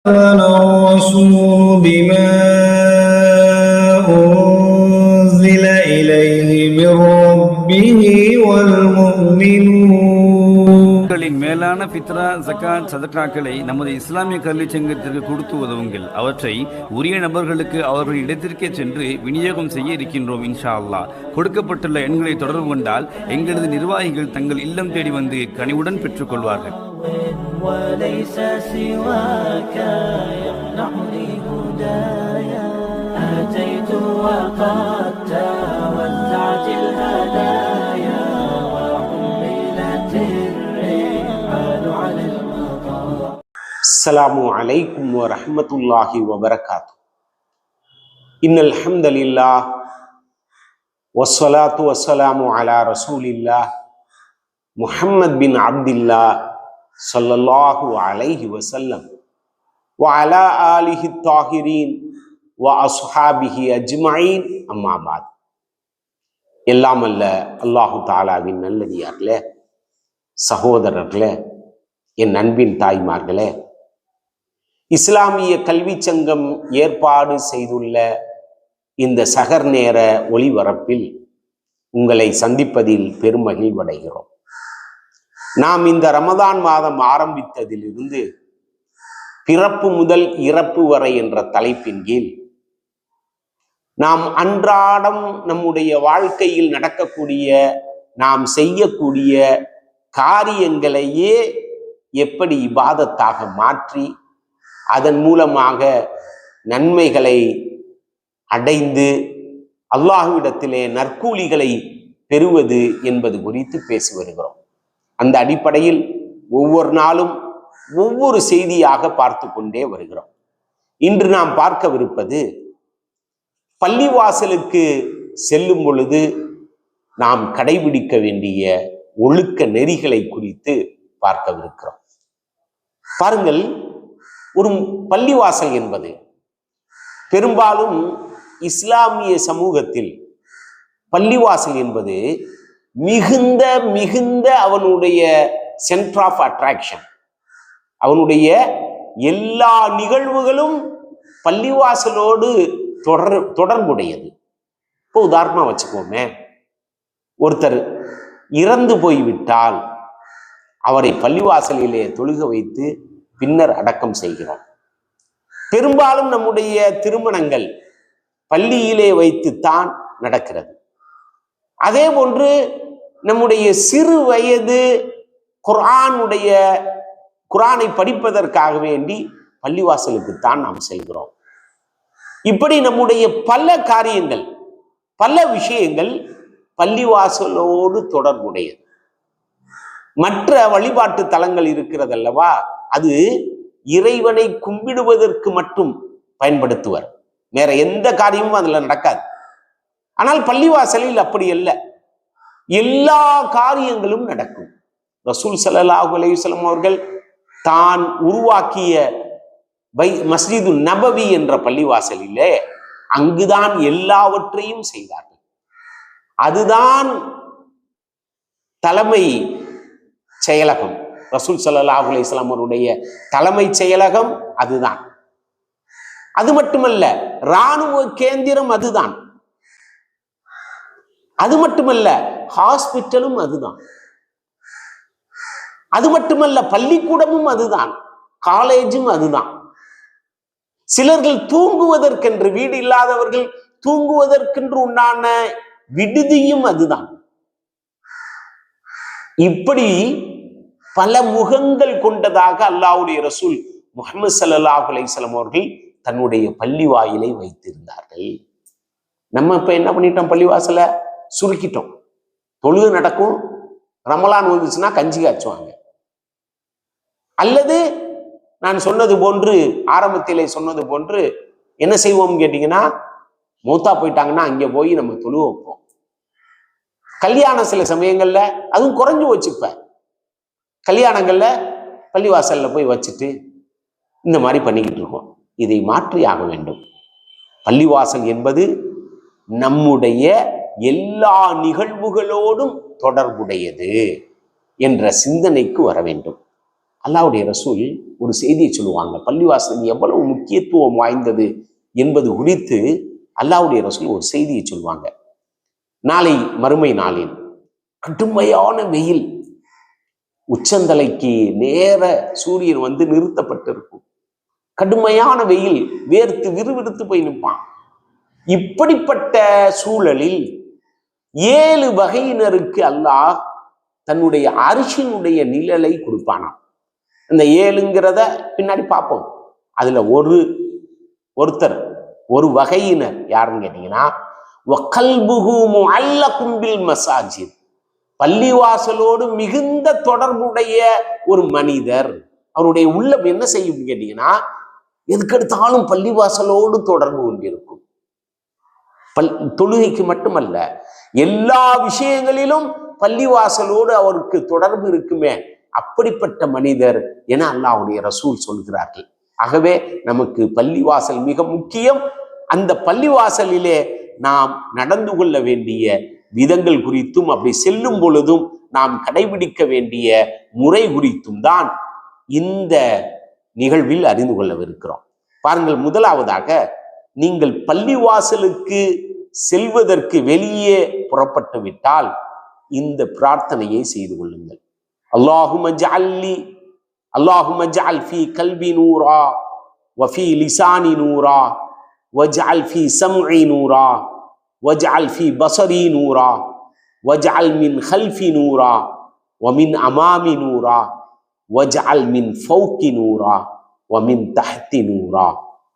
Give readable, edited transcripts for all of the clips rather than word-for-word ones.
آمن الرسول بما أنزل إليه من ربه والمؤمنون. மேலான ஃபித்ரா, ஜகாத், சதகாக்களை நமது இஸ்லாமிய கல்வி சங்கத்திற்கு கொடுத்து உதவுங்கள். அவற்றை உரிய நபர்களுக்கு அவர்கள் இடத்திற்கே சென்று விநியோகம் செய்ய இருக்கின்றோம். இன்ஷா அல்லாஹ். கொடுக்கப்பட்டுள்ள எண்களை தொடர்பு கொண்டால் எங்களது நிர்வாகிகள் தங்கள் இல்லம் தேடி வந்து கனிவுடன் பெற்றுக் கொள்வார்கள். அஸ்ஸலாமு அலைக்கும் வரஹ்மத்துல்லாஹி வபரகாத்து. இன்னல் ஹம்தலில்லாஹ் வஸ்ஸலாத்து வஸ்ஸலாமு அலா ரசூலில்லாஹ் முஹம்மத் பின் அப்துல்லாஹ் ஸல்லல்லாஹு அலைஹி வஸல்லம் வ அலா ஆலிஹி தாஹிரீன் வ அஸ்ஹாபிஹி அஜ்மஈன். அம்மா பாத். எல்லாம் அல்ல அல்லாஹு தஆலாவின் நல்லடியார்களே, சகோதரர்களே, என் அன்பின் தாய்மார்களே, இஸ்லாமிய கல்வி சங்கம் ஏற்பாடு செய்துள்ள இந்த சகர் நேர ஒளிபரப்பில் உங்களை சந்திப்பதில் பெருமகிழ்வடைகிறோம். நாம் இந்த ரமதான் மாதம் ஆரம்பித்ததிலிருந்து பிறப்பு முதல் இறப்பு வரை என்ற தலைப்பின் கீழ் நாம் அன்றாடம் நம்முடைய வாழ்க்கையில் நடக்கக்கூடிய, நாம் செய்யக்கூடிய காரியங்களையே எப்படி இபாதத்தாக மாற்றி அதன் மூலமாக நன்மைகளை அடைந்து அல்லாஹ்விடத்திலே நற்கூலிகளை பெறுவது என்பது குறித்து பேசி வருகிறோம். அந்த அடிப்படையில் ஒவ்வொரு நாளும் ஒவ்வொரு செய்தியாக பார்த்து கொண்டே வருகிறோம். இன்று நாம் பார்க்கவிருப்பது, பள்ளிவாசலுக்கு செல்லும் பொழுது நாம் கடைபிடிக்க வேண்டிய ஒழுக்க நெறிகளை குறித்து பார்க்கவிருக்கிறோம். பாருங்கள், ஒரு பள்ளிவாசல் என்பது பெரும்பாலும் இஸ்லாமிய சமூகத்தில் பள்ளிவாசல் என்பது மிகுந்த மிகுந்த அவனுடைய சென்டர் ஆஃப் அட்ராக்ஷன். அவனுடைய எல்லா நிகழ்வுகளும் பள்ளிவாசலோடு தொடர்புடையது. இப்போ உதாரணமா வச்சுக்கோமே, ஒருத்தர் இறந்து போய்விட்டால் அவரை பள்ளிவாசலிலே தொழுக வைத்து பின்னர் அடக்கம் செய்கிறோம். பெரும்பாலும் நம்முடைய திருமணங்கள் பள்ளியிலே வைத்துத்தான் நடக்கிறது. அதே போன்று நம்முடைய சிறு வயது குர்ஆனை படிப்பதற்காக வேண்டி பள்ளிவாசலுக்குத்தான் நாம் செல்கிறோம். இப்படி நம்முடைய பல காரியங்கள், பல விஷயங்கள் பள்ளிவாசலோடு தொடர்புடையது. மற்ற வழிபாட்டு தலங்கள் இருக்கிறது அல்லவா, அது இறைவனை கும்பிடுவதற்கு மட்டும் பயன்படுத்துவர், வேற எந்த காரியமும் அதுல நடக்காது. ஆனால் பள்ளிவாசலில் அப்படி அல்ல, எல்லா காரியங்களும் நடக்கும். ரசூல் ஸல்லல்லாஹு அலைஹி வஸல்லம் அவர்கள் தான் உருவாக்கிய மஸ்ஜிது நபவி என்ற பள்ளிவாசலிலே அங்குதான் எல்லாவற்றையும் செய்தார்கள். அதுதான் தலைமை செயலகம். ரசூல் ஸல்லல்லாஹு அலைஹி வஸல்லம் அவருடைய தலைமை செயலகம் அதுதான். அது மட்டுமல்ல, இராணுவ கேந்திரம் அதுதான். அது மட்டுமல்ல, ஹாஸ்பிட்டலும் அதுதான். அது மட்டுமல்ல, பள்ளிக்கூடமும் அதுதான், காலேஜும் அதுதான். சிலர்கள் தூங்குவதற்கென்று, வீடு இல்லாதவர்கள் தூங்குவதற்கென்று உண்டான விடுதியும் அதுதான். இப்படி பல முகங்கள் கொண்டதாக அல்லாஹ்வுடைய ரசூல் முஹம்மது ஸல்லல்லாஹு அலைஹி வஸல்லம் அவர்கள் தன்னுடைய பள்ளி வாயிலை வைத்திருந்தார்கள். நம்ம இப்ப என்ன பண்ணிட்டோம், பள்ளிவாசலை சுருக்கிட்டோம். தொழுது நடக்கும், ரமலான் வந்துச்சுன்னா கஞ்சி காய்ச்சுவாங்க. அல்லது நான் சொன்னது போன்று, ஆரம்பத்திலே சொன்னது போன்று என்ன செய்வோம் கேட்டீங்கன்னா, மூத்தா போயிட்டாங்கன்னா அங்கே போய் நம்ம தொழு வைப்போம். கல்யாணம் சில சமயங்கள்ல அதுவும் குறைஞ்சு வச்சுப்ப, கல்யாணங்கள்ல பள்ளிவாசல்ல போய் வச்சுட்டு இந்த மாதிரி பண்ணிக்கிட்டு இருக்கோம். இதை மாற்றி ஆக வேண்டும். பள்ளிவாசல் என்பது நம்முடைய எல்லா நிகழ்வுகளோடும் தொடர்புடையது என்ற சிந்தனைக்கு வர வேண்டும். அல்லாஹ்வுடைய ரசூல் ஒரு செய்தியை சொல்லுவாங்க. பள்ளிவாசல் எவ்வளவு முக்கியத்துவம் வாய்ந்தது என்பது குறித்து அல்லாஹ்வுடைய ரசூல் ஒரு செய்தியை சொல்லுவாங்க. நாளை மறுமை நாளில் கடுமையான வெயில், உச்சந்தலைக்கு நேர சூரியன் வந்து நிறுத்தப்பட்டிருக்கும். கடுமையான வெயில், வேர்த்து விறுவிறுத்து போய் நிற்பான். இப்படிப்பட்ட சூழலில் 7 வகையினருக்கு அல்லாஹ் தன்னுடைய அரிசினுடைய நிழலை கொடுப்பானாம். இந்த 7ங்கிறத பின்னாடி பார்ப்போம். அதுல ஒருத்தர் ஒரு வகையினர் யாருன்னு கேட்டீங்கன்னா, வகல்புஹு முஅல்லகும் பில் மசாஜித், பள்ளிவாசலோடு மிகுந்த தொடர்புடைய ஒரு மனிதர். அவருடைய உள்ளம் என்ன செய்யும் கேட்டீங்கன்னா, எதுக்கெடுத்தாலும் பள்ளிவாசலோடு தொடர்பு கொண்டிருக்கும். தொழுகைக்கு மட்டுமல்ல, எல்லா விஷயங்களிலும் பள்ளிவாசலோடு அவருக்கு தொடர்பு இருக்குமே, அப்படிப்பட்ட மனிதர் என அல்லாஹ்வுடைய ரசூல் சொல்கிறார்கள். ஆகவே நமக்கு பள்ளிவாசல் மிக முக்கியம். அந்த பள்ளிவாசலிலே நாம் நடந்து கொள்ள வேண்டிய விதங்கள் குறித்தும், அப்படி செல்லும் பொழுதும் நாம் கடைபிடிக்க வேண்டிய முறை குறித்தும் தான் இந்த நிகழ்வில் அறிந்து கொள்ளவிருக்கிறோம். பாருங்கள், முதலாவதாக நீங்கள் பள்ளிவாசலுக்கு செல்வதற்கு வெளியே புறப்பட்டு விட்டால் இந்த பிரார்த்தனையை செய்து கொள்ளுங்கள். அல்லாஹும்ம ஜஅல் ஃபீ கல்பி நூரா வஃபீ லிசானி நூரா வஜஅல் ஃபீ சம்இ நூரா வஜஅல் ஃபீ பஸரி நூரா வஜஅல் மின் கல்ஃபி நூரா வமின் அமாமி நூரா வஜஅல் மின் ஃபௌகி நூரா வமின் தஹ்தி நூரா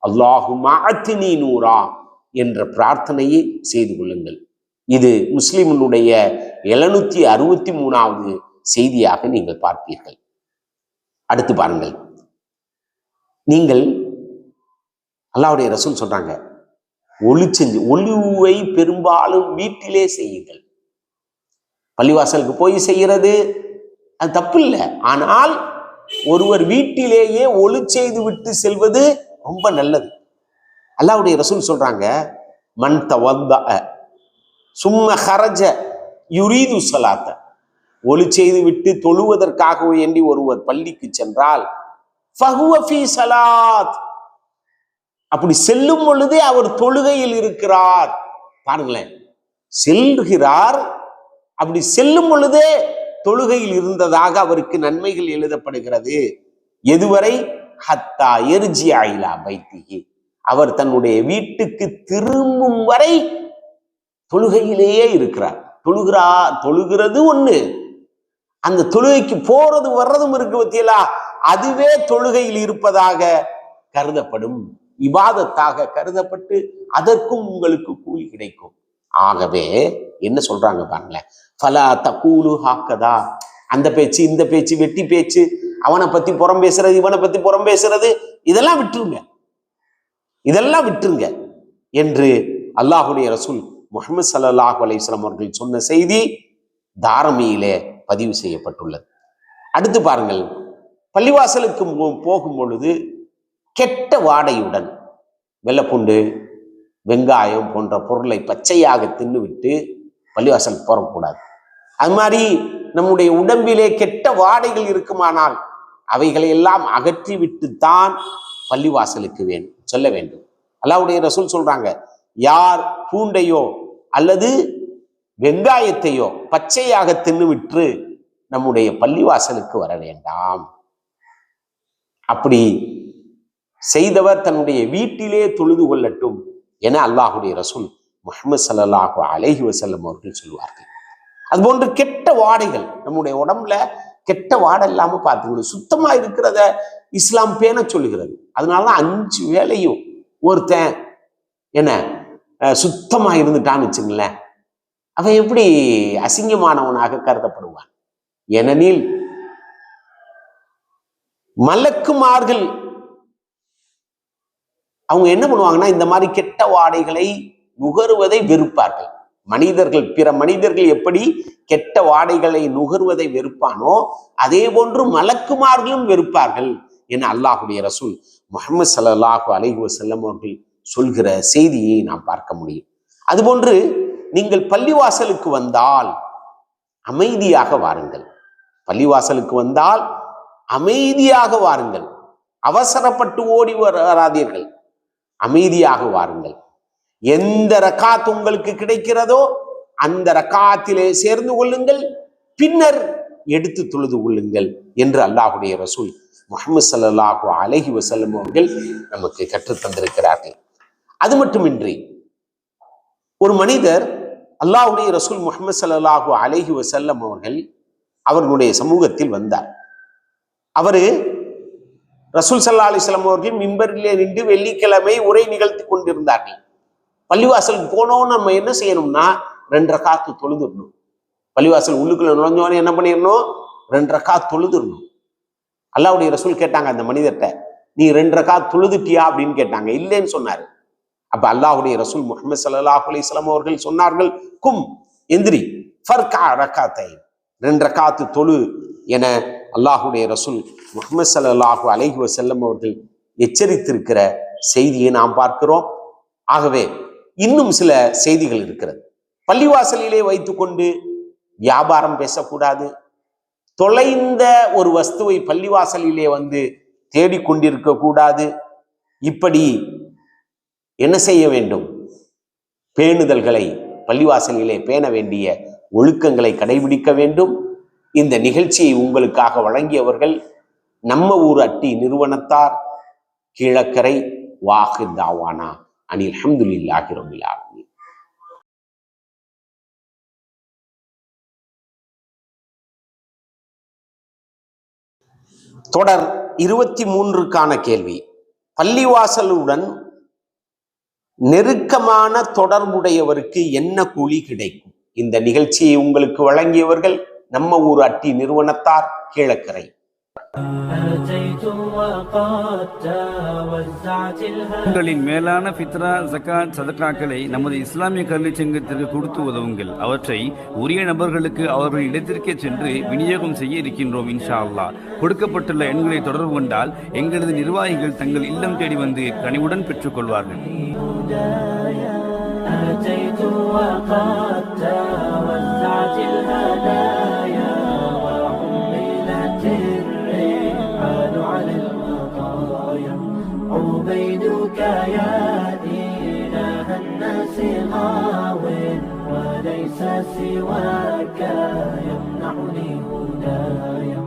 அல்லாஹும்ம அத்னி நூரா என்ற பிரார்த்தனையை செய்து கொள்ளுங்கள். இது முஸ்லிமுடைய 763வது செய்தியாக நீங்கள் பார்ப்பீர்கள். அடுத்து பாருங்கள், நீங்கள் அல்லாஹ்வுடைய ரசூல் சொல்றாங்க, ஒளிவை பெரும்பாலும் வீட்டிலே செய்யுங்கள். பள்ளிவாசலுக்கு போய் செய்கிறது அது தப்பு இல்லை. ஆனால் ஒருவர் வீட்டிலேயே ஒளி செய்து விட்டு செல்வது ரொம்ப நல்லது. அல்லாஹ்வுடைய ரசூல் சொல்றாங்க, மன் தவத்தஅ சும்ம ஹரஜ யுரீது ஸலாத்த, ஒளி செய்து விட்டு தொழுவதற்காக வேண்டி ஒருவர் பள்ளிக்கு சென்றால் ஃபஹுவ ஃபீ ஸலாத், அப்படி செல்லும் பொழுதே அவர் தொழுகையில் இருக்கிறார். பாருங்களேன், செல்கிறார், அப்படி செல்லும் பொழுதே தொழுகையில் இருந்ததாக அவருக்கு நன்மைகள் எழுதப்படுகிறது. எதுவரை? ஹத்தா எர்ஜிஅ இலா பைத்திஹி, அவர் தன்னுடைய வீட்டுக்கு திரும்பும் வரை தொழுகையிலேயே இருக்கிறார். தொழுகிறது ஒண்ணு, அந்த தொழுகைக்கு போறது வர்றதும் இருக்கு பத்தியலா, அதுவே தொழுகையில் இருப்பதாக கருதப்படும், இபாதத்தாக கருதப்பட்டு அதற்கும் உங்களுக்கு கூலி கிடைக்கும். ஆகவே என்ன சொல்றாங்க பாருங்களேன், ஃபலா தகூலு ஹாக்கதா, அந்த பேச்சு இந்த பேச்சு வெட்டி பேச்சு, அவனை பத்தி புறம் பேசுறது இவனை பத்தி புறம் பேசுறது, இதெல்லாம் விட்டுருங்க என்று அல்லாஹ்வுடைய ரசூல் முஹம்மது ஸல்லல்லாஹு அலைஹி வஸல்லம் அவர்கள் சொன்ன செய்தி தாரமியிலே பதிவு செய்யப்பட்டுள்ளது. அடுத்து பாருங்கள், பள்ளிவாசலுக்கு போகும் பொழுது கெட்ட வாடையுடன் வெள்ளைப்பூண்டு வெங்காயம் போன்ற பொருளை பச்சையாக தின்னுவிட்டு பள்ளிவாசலுக்கு போகக்கூடாது. அது மாதிரி நம்முடைய உடம்பிலே கெட்ட வாடைகள் இருக்குமானால் அவைகளை எல்லாம் அகற்றி விட்டுத்தான் பள்ளிவாசலுக்கு சொல்ல வேண்டும். அல்லாஹ்வுடைய ரசூல் சொல்றாங்க, யார் பூண்டையோ அல்லது வெங்காயத்தையோ பச்சையாக தின்னுவிட்டு நம்முடைய பள்ளிவாசலுக்கு வர வேண்டாம். அப்படி செய்தவர் தன்னுடைய வீட்டிலே தொழுது கொள்ளட்டும் என அல்லாஹ்வுடைய ரசூல் முஹம்மது ஸல்லல்லாஹு அலைஹி வஸல்லம் அவர்கள் சொல்வார்கள். அதுபோன்று கெட்ட வாடைகள், நம்முடைய உடம்புல கெட்ட வாடை இல்லாம பார்த்துக்கணும். சுத்தமா இருக்கிறத இஸ்லாம் பேண சொல்லுகிறது. அதனாலதான் 5 வேளையும் ஒருத்தன் என்ன சுத்தமா இருந்துட்டான்னு வச்சுங்களேன், அவன் எப்படி அசிங்கமானவனாக கருதப்படுவான்? ஏனெனில் மலக்குமார்கள் அவங்க என்ன பண்ணுவாங்கன்னா, இந்த மாதிரி கெட்ட வாடைகளை நுகருவதை வெறுப்பார்கள். பிற மனிதர்கள் எப்படி கெட்ட வாடைகளை நுகர்வதை வெறுப்பானோ அதே போன்று மலக்குமார்களும் வெறுப்பார்கள் என அல்லாஹ்வுடைய ரசூல் முஹம்மது ஸல்லல்லாஹு அலைஹி வஸல்லம் அவர்கள் சொல்கிற செய்தியை நாம் பார்க்க முடியும். அதுபோன்று நீங்கள் பள்ளிவாசலுக்கு வந்தால் அமைதியாக வாருங்கள். பள்ளிவாசலுக்கு வந்தால் அமைதியாக வாருங்கள், அவசரப்பட்டு ஓடி வராதீர்கள், அமைதியாக வாருங்கள். எந்த ரக்காத் உங்களுக்கு கிடைக்கிறதோ அந்த ரக்காத்திலே சேர்ந்து கொள்ளுங்கள், பின்னர் எடுத்து தொழுது கொள்ளுங்கள் என்று அல்லாஹுடைய ரசூல் முஹம்மது ஸல்லல்லாஹு அலைஹி வஸல்லம் அவர்கள் நமக்கு கற்றுத் தந்திருக்கிறார்கள். அது மட்டுமின்றி ஒரு மனிதர் அல்லாஹுடைய ரசூல் முஹம்மது ஸல்லல்லாஹு அலைஹி வஸல்லம் அவர்களுடைய சமூகத்தில் வந்தார். அவரு ரசூல் ஸல்லல்லாஹு அலைஹி வஸல்லம் அவர்கள் மிம்பரிலே நின்று வெள்ளிக்கிழமை உரை நிகழ்த்தி கொண்டிருந்தார்கள். பள்ளிவாசலுக்கு போனோம், நம்ம என்ன செய்யணும்னா 2 ரக்காத்து தொழுதுடணும். பள்ளிவாசல் உள்ளுக்குள்ள நுழைஞ்சோன்னு என்ன பண்ணிடணும், 2 ரக்காத் தொழுதுடணும். அல்லாஹ்வுடைய ரசூல் கேட்டாங்க அந்த மனிதர்கிட்ட, நீ 2 ரக்காத் தொழுதுட்டியா அப்படின்னு கேட்டாங்க. இல்லைன்னு சொன்னாரு. அப்ப அல்லாஹ்வுடைய ரசூல் முஹம்மது ஸல்லல்லாஹு அலைஹி வஸல்லம் அவர்கள் சொன்னார்கள், கும் எந்திரி ஃபர்கா ரக்காத்தைன், 2 ரக்காத்து தொழு என அல்லாஹ்வுடைய ரசூல் முஹம்மது ஸல்லல்லாஹு அலைஹி வஸல்லம் அவர்கள் எச்சரித்திருக்கிற செய்தியை நாம் பார்க்கிறோம். ஆகவே இன்னும் சில செய்திகள் இருக்கிறது. பள்ளிவாசலிலே வைத்துக்கொண்டு வியாபாரம் பேசக்கூடாது. தொலைந்த ஒரு வஸ்துவை பள்ளிவாசலிலே வந்து தேடிக்கொண்டிருக்க கூடாது. இப்படி என்ன செய்ய வேண்டும், பேணுதல்களை பள்ளிவாசலிலே பேண வேண்டிய ஒழுக்கங்களை கடைபிடிக்க வேண்டும். இந்த நிகழ்ச்சியை உங்களுக்காக வழங்கியவர்கள் நம்ம ஊர் அட்டி நிறுவனத்தார், கீழக்கரை. வாஹிர் தாவானா அனில் அல்ஹம்துலில்லாஹி ரப்பில் ஆலமீன். தொடர் 23க்கான கேள்வி, பள்ளிவாசலுடன் நெருக்கமான தொடர்புடையவருக்கு என்ன கூலி கிடைக்கும்? இந்த நிகழ்ச்சியை உங்களுக்கு வழங்கியவர்கள் நம்ம ஊர் அட்டி நிறுவனத்தார், கீழக்கரை. உங்களின் மேலான ஃபித்ரா, ஜகாத், சதகாக்களை நமது இஸ்லாமிய கல்வி சங்கத்திற்கு கொடுத்து உதவுங்கள். அவற்றை உரிய நபர்களுக்கு அவர்கள் இடத்திற்கே சென்று விநியோகம் செய்ய இருக்கின்றோம் இன்ஷா அல்லாஹ். கொடுக்கப்பட்டுள்ள எண்களை தொடர்பு கொண்டால் எங்களது நிர்வாகிகள் தங்கள் இல்லம் தேடி வந்து கனிவுடன் பெற்றுக் கொள்வார்கள். عبيدك يا إله الناس غاو وليس سواك يمنعني هدايا.